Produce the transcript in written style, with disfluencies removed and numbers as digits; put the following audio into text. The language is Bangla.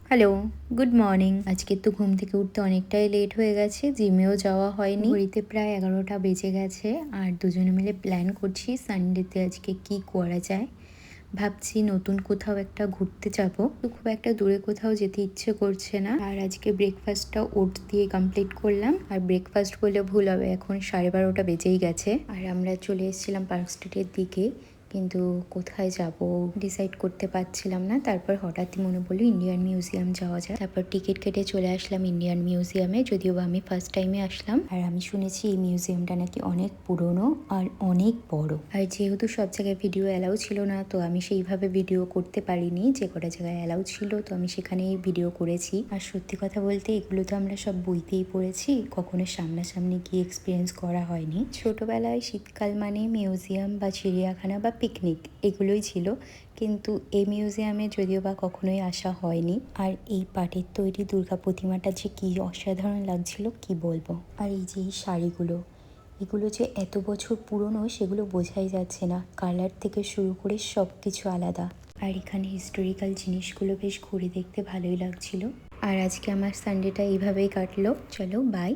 Hello, good morning. আজকে তো ঘুম থেকে উঠতে অনেকটাই লেট হয়ে গেছে, জিমেও যাওয়া হয়নি। ঘড়িতে প্রায় 11টা বেজে গেছে আর দুজনে মিলে প্ল্যান করছি সানডেতে আজকে কি করা যায়। ভাবছি নতুন কোথাও একটা ঘুরতে যাব, তো খুব একটা দূরে কোথাও যেতে ইচ্ছে করছে না। আর আজকে ব্রেকফাস্টটা ওট দিয়ে কমপ্লিট করলাম। আর ব্রেকফাস্ট বলে ভুল হবে, এখন 12:30 বেজেই গেছে। আর আমরা চলে এসেছিলাম পার্ক স্ট্রিটের দিকে, কিন্তু কোথায় যাব ডিসাইড করতে পারছিলাম না। তারপর হঠাৎই মনে পড়লো ইন্ডিয়ান মিউজিয়াম যাওয়া যায়। তারপর টিকিট কেটে চলে আসলাম ইন্ডিয়ান মিউজিয়ামে, যদিও আমি ফার্স্ট টাইমে আসলাম। আর আমি শুনেছি এই মিউজিয়ামটা নাকি অনেক পুরনো আর অনেক বড়। আর যেহেতু সব জায়গায় ভিডিও অ্যালাউ ছিল না, তো আমি সেইভাবে ভিডিও করতে পারিনি। যে কটা জায়গায় অ্যালাউ ছিল তো আমি সেখানেই ভিডিও করেছি। আর সত্যি কথা বলতে এগুলো তো আমরা সব বইতেই পড়েছি, কখনো সামনাসামনি গিয়ে এক্সপিরিয়েন্স করা হয়নি। ছোটবেলায় শীতকাল মানে মিউজিয়াম বা চিড়িয়াখানা বা পিকনিক এগুলোই ছিল, কিন্তু এই মিউজিয়ামে যদিও বা কখনোই আসা হয়নি। আর এই পাটের তৈরি দুর্গা প্রতিমাটা যে কি অসাধারণ লাগছিল কি বলবো। আর এই যে এই শাড়িগুলো, এগুলো যে এত বছর পুরনো সেগুলো বোঝাই যাচ্ছে না, কালার থেকে শুরু করে সব কিছু আলাদা। আর এখানে হিস্টোরিক্যাল জিনিসগুলো বেশ ঘুরে দেখতে ভালোই লাগছিল। আর আজকে আমার সানডেটা এইভাবেই কাটলো। চলো বাই।